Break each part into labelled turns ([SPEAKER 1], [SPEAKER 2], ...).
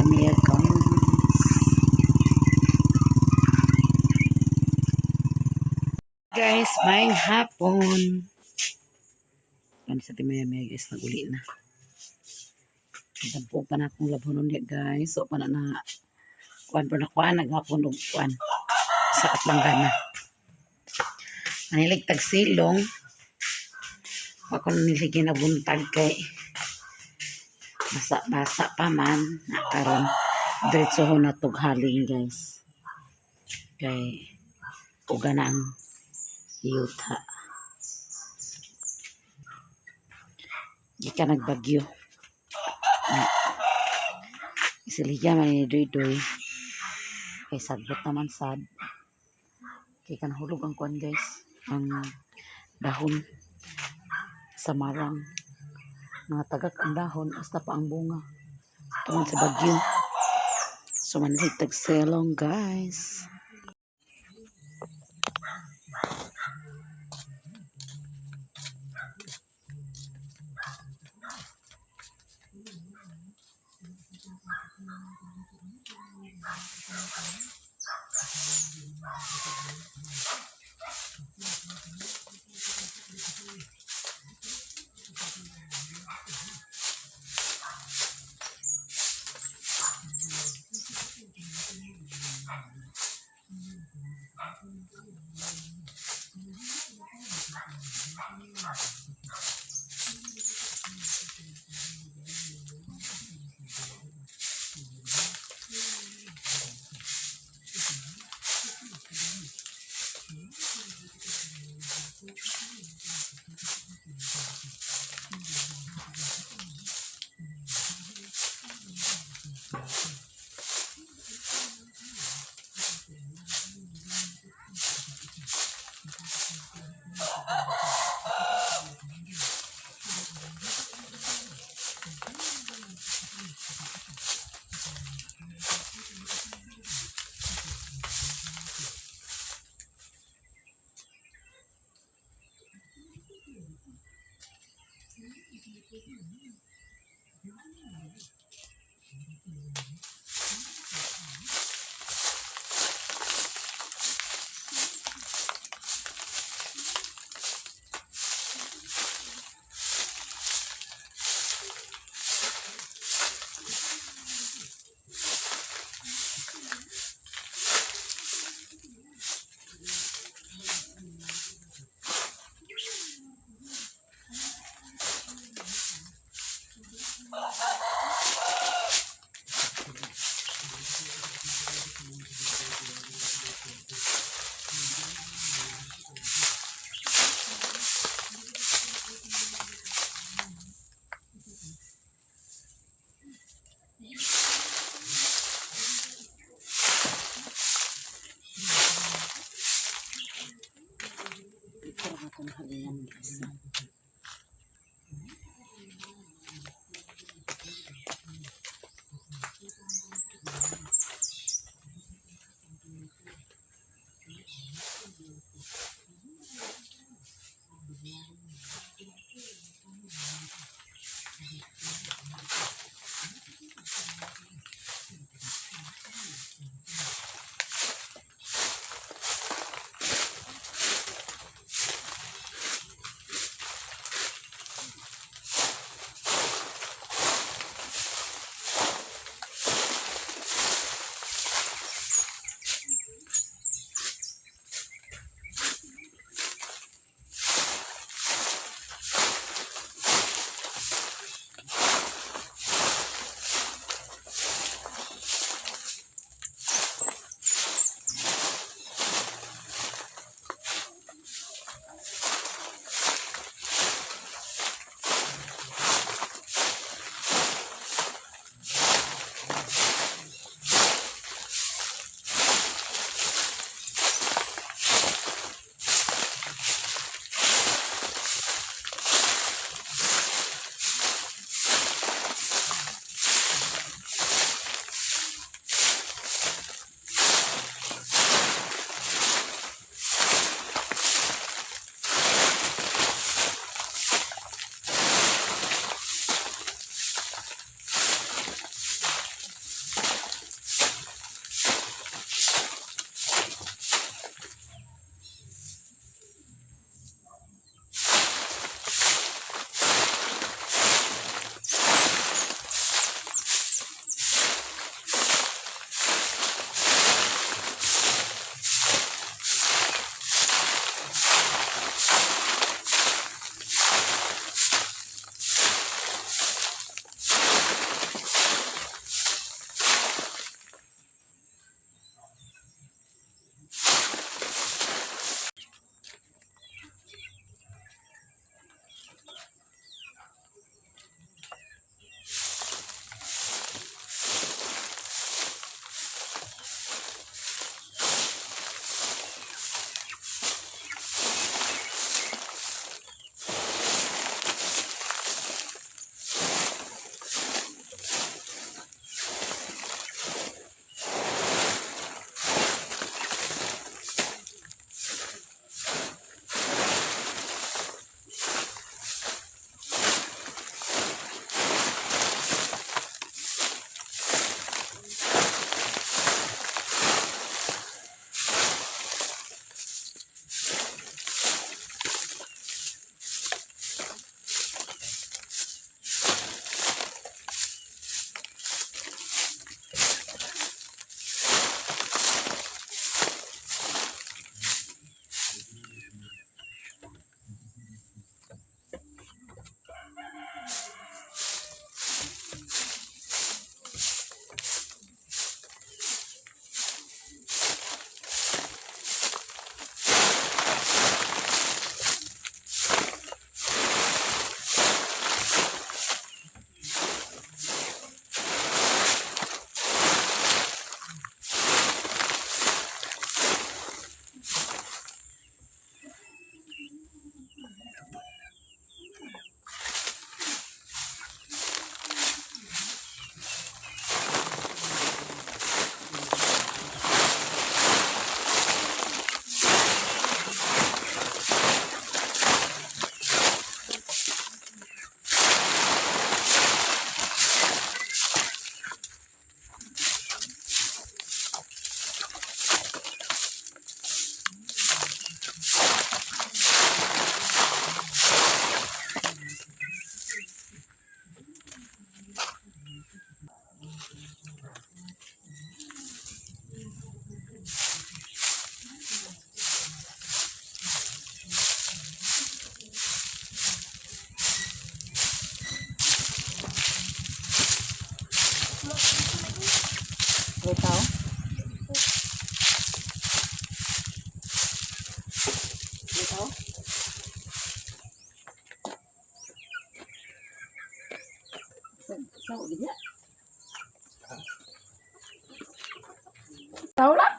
[SPEAKER 1] maya guys, may hapon. Ano sa timaya guys, naguli na. Dampo pa na akong labhonon niya guys. So pa na kuan pa na kuan, naghapon og kuan. Sa Atlanggana. Manilig tag silong. Ako niligyan na buntag kay basa pa man. Nakaroon. Diretso ho na tughaling guys. Kay uga na ang yuta. Di ka nagbagyo. Isiligya man ni doy-doy. Kay sagbot naman sad. Kay kanahulog ang kuan guys. Ang dahon sa marang. Mga tagak ang dahon. Basta pa ang bunga. Tungod sa bagyo. So manilig tag selong guys. Halian guys. Ikaw? Ikaw? Sao vậy? Đâu lắm.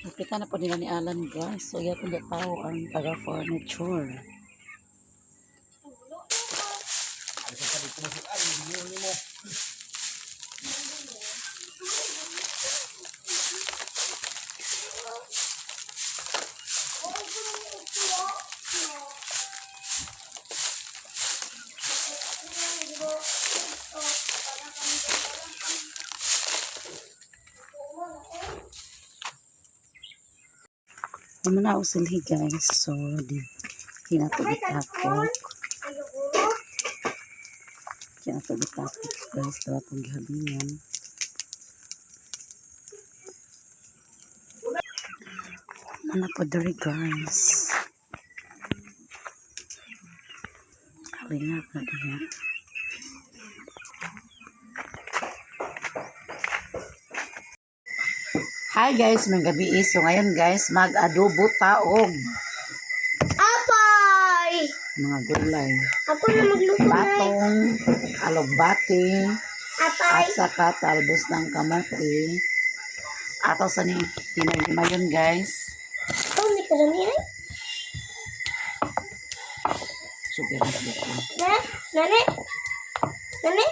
[SPEAKER 1] Nakita na po nila ni Alan guys. So yan po na tao ang taga-furniture. Ano na usilhi guys. So kinatugit-tapok. Kinatugit-tapok guys. Dapat pong gihabingan. Ano po dari guys. Habingan na diya. Hi guys, may gabi. So ngayon guys, mag-adobo taog.
[SPEAKER 2] Apay!
[SPEAKER 1] Mga gulay.
[SPEAKER 2] Ako na magluto na.
[SPEAKER 1] Batong, alugbati,
[SPEAKER 2] Apay!
[SPEAKER 1] at saka talbos ng kamote. Ato sa ni hinay-hima yun guys.
[SPEAKER 2] Ikaw may karamihan?
[SPEAKER 1] Sugar na dito.
[SPEAKER 2] Nane? Nane?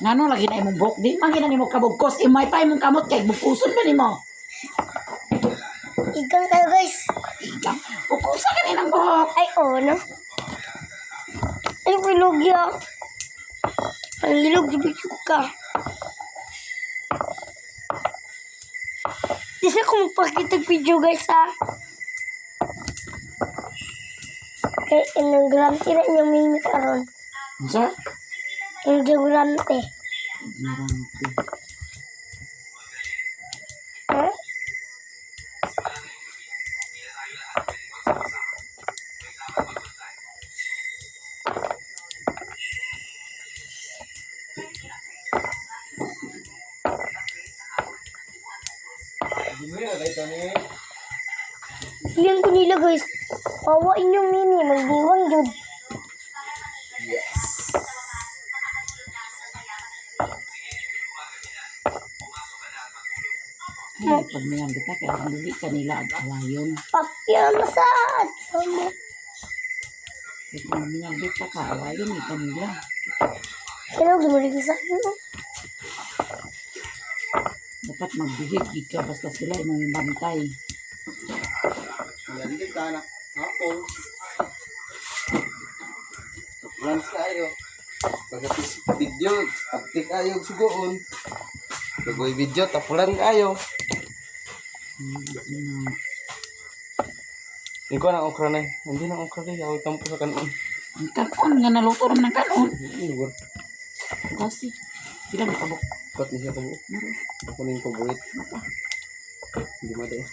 [SPEAKER 1] Ngano lagi na imong buhok? Di man gina nimo kabugkos. Imay pa imong kamot kay bugkuson ba nimo?
[SPEAKER 2] Igang kayo guys.
[SPEAKER 1] Ikaw, bugkusa ka ni ng buhok.
[SPEAKER 2] Ay, oo no? Ay, ilog ya. Ang ilog, gibigyo ka. Di sa kung magpakitag video guys ha. Kaya inang grante na inyong mimi karon.
[SPEAKER 1] Sir?
[SPEAKER 2] Ang grante.
[SPEAKER 1] Marami.
[SPEAKER 2] Ha? Iyan ko nila guys. Pawa inyong mimi. Magdiwang jud.
[SPEAKER 1] Ay, pag may kita, kaya ang dili kanila ag-awayon.
[SPEAKER 2] Papya masaad. Sama.
[SPEAKER 1] Kung may kita ka, awayon ni kanila.
[SPEAKER 2] Hello, gumulig sa akin.
[SPEAKER 1] Dapat magbihig ka basta sila imong bantay.
[SPEAKER 3] Hindi kita na ako. Plans kayo. Pagkatapos video, update kayo sugoon. Bagoy video, tapulan kayo. Hindi ko na okra na eh. Hindi na okra na. Ako tampo sa kanon.
[SPEAKER 1] Ang kanon nga naluto rin ng kanon.
[SPEAKER 3] Lugar.
[SPEAKER 1] Kasi, sila nakabok.
[SPEAKER 3] Kat niya siya kabuo. Ako na yung paborit. Hindi mada eh.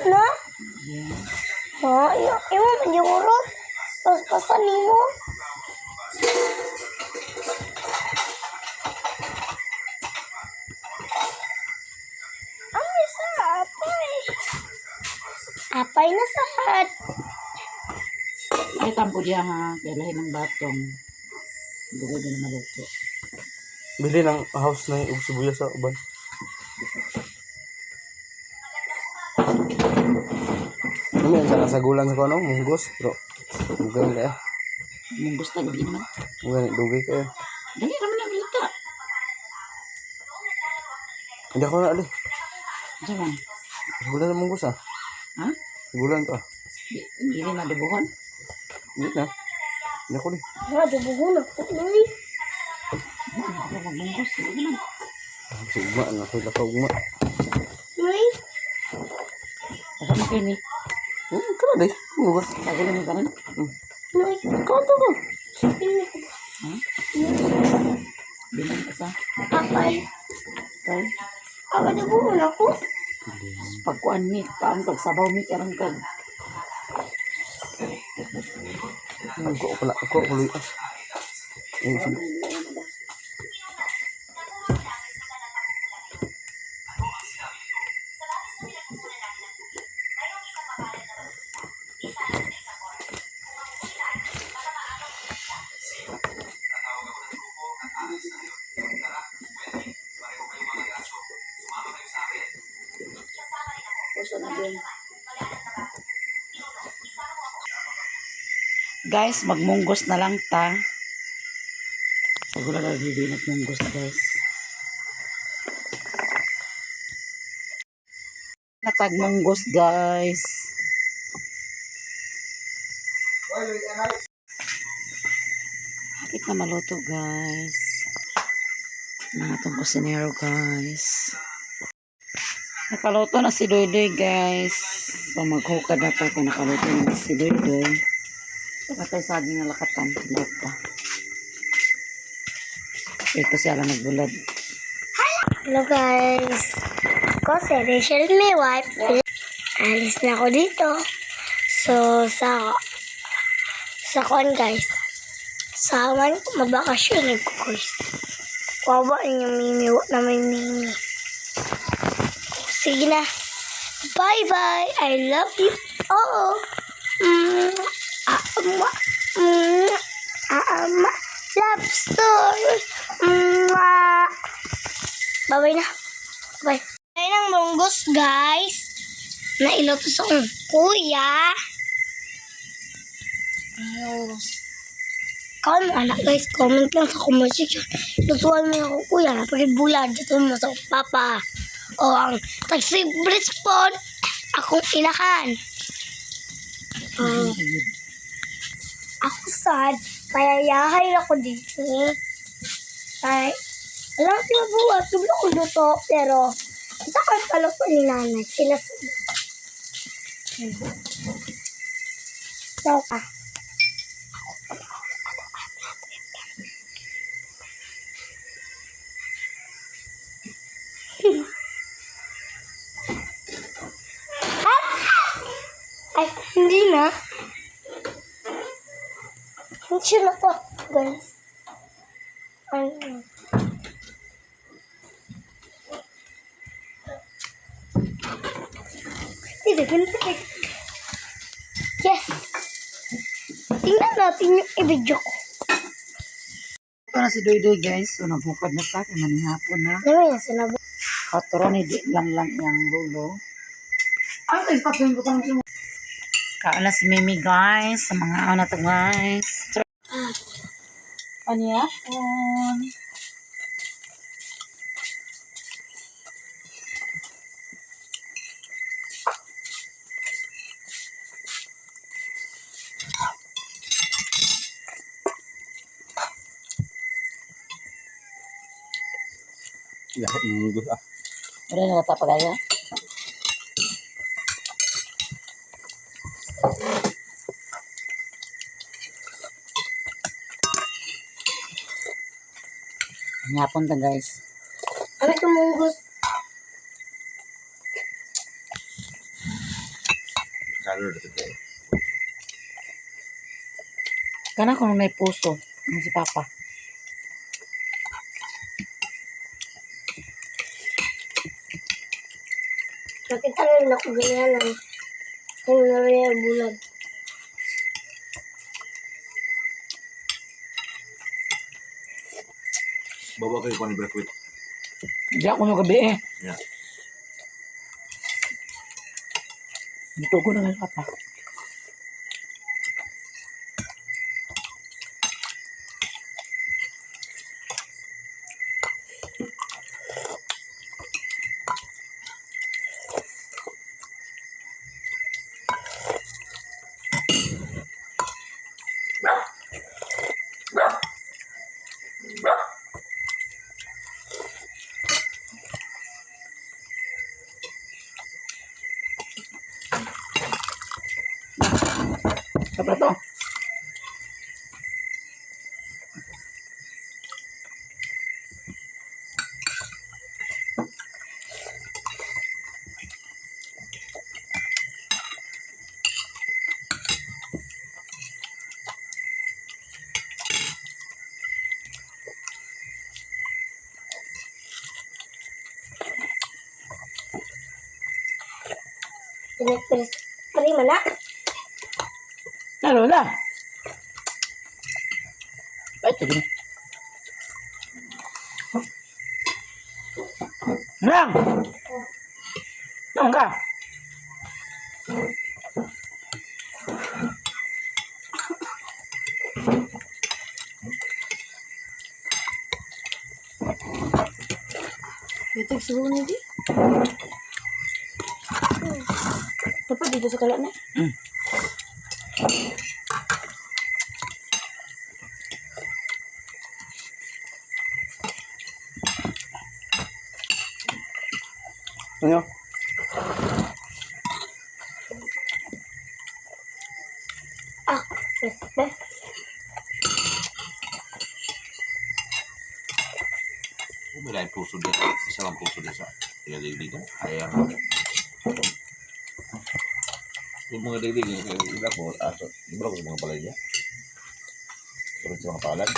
[SPEAKER 2] Na?
[SPEAKER 1] Yeah.
[SPEAKER 2] Ha? Imo man yung urot. Tapos pasan mo. Ay, sa apay. Apay na sahad.
[SPEAKER 1] Ay, tampo diya ha. Kaya lahi ng batong. Dugay din na maluto.
[SPEAKER 3] Bili ng house na yung sibuyas sa uban. Ano yan? Sa gulan sa ano? Munggos? Bro. Mugan kaya.
[SPEAKER 1] Munggos na gabi naman.
[SPEAKER 3] Mugan dugay kaya.
[SPEAKER 1] Dali naman ang lita.
[SPEAKER 3] Hindi ako na ali.
[SPEAKER 1] Diyan.
[SPEAKER 3] Bulan na munggos ah.
[SPEAKER 1] Ha?
[SPEAKER 3] Bulan to ah.
[SPEAKER 1] Hindi rin madubuhan.
[SPEAKER 3] Hindi na. Hindi ako di.
[SPEAKER 2] Nga, dubuhon ako. Uy.
[SPEAKER 1] Ako magmunggos. Hindi naman.
[SPEAKER 3] Si ugma na. Sila ka ugma.
[SPEAKER 2] Uy.
[SPEAKER 1] Ako makini.
[SPEAKER 3] Kana day. Mugan.
[SPEAKER 1] Sagulan mo ka rin.
[SPEAKER 2] Uy.
[SPEAKER 3] Kanto ko.
[SPEAKER 1] Ha? Bilang ka sa.
[SPEAKER 2] Apay.
[SPEAKER 1] Kay.
[SPEAKER 2] Ako dubuhon ako.
[SPEAKER 1] Pagkuan mi. Pagsabaw mi. Karang kag.
[SPEAKER 3] Ako pala. Ako pala. Sige.
[SPEAKER 1] Guys, magmunggos na lang ta. Siguro lagi din nagmunggos, guys. Natagmunggos, guys. Hapit na maluto, guys. Mga itong kusinero, guys. Nakaluto na si Doydoy, guys. So, maghukad na pa kung nakaluto na si Doydoy. Matay saging na lakatan. Lahat pa. Ito siya lang nagbulad.
[SPEAKER 2] Hello guys. Ako si Rachel, may wife. Alis na ako dito. So, sa kuan guys. Sa aman ko, mabakasyon ko guys. Wawa yung mimi na may mimi. Sige na. Bye-bye. I love you. Oo. Love story. Bye-bye na. Bye. Ay ng munggos, guys. Nailoto sa akong kuya. Ayos. Comment, anak guys. Comment lang sa comment section. Lutuan mo ako, kuya. Napagibulad. Dito mo sa papa. O ang tag-favorite spot. Akong inakan. Ako sad. Payayahay ako dito. Ay, alam ko mabuhat. Tublo ko luto. Pero, ito ko paluto ni nanay. Sila sila. So, ay, hindi na. Hindi siya na to, guys. Ano? Hindi, ganito. Yes! Tingnan natin yung i-video ko.
[SPEAKER 1] Ito na si Doydoy, guys. So, naghukad na sa akin. Manihapon na.
[SPEAKER 2] Ano yan, sinabi?
[SPEAKER 1] Katuro ni di lang yung lulo. Ay, patuloy ko pang imo. Kaan na si Mimi, guys. Sa mga na to, guys. Panihapon.
[SPEAKER 3] Lahat munggos ah.
[SPEAKER 1] Wala na natapagaya. Panihapon ta, guys.
[SPEAKER 2] Ano ito munggos?
[SPEAKER 3] Color dito.
[SPEAKER 1] Kana kung may puso. Ano si Papa?
[SPEAKER 2] Nakita rin ako ganyan. Kung nariya bulag.
[SPEAKER 3] Bawa kayo pa ni Brakwit.
[SPEAKER 1] Hindi ako nung gabi eh.
[SPEAKER 3] Yeah.
[SPEAKER 1] Dito ko na ngayon, Papa.
[SPEAKER 2] Prima na.
[SPEAKER 1] Lalo na. Ba't sige. Lang! Lang ka!
[SPEAKER 4] Ito, siguro na di. Dapat dito sa kalat na.
[SPEAKER 3] Ano?
[SPEAKER 2] Ah, beh.
[SPEAKER 5] May lain puso din. Isa lang puso din sa tingaligligan. Ayan. Yung mga diglig, iba ko, aso, iba ko sa mga palay niya. Pero sa mga palad.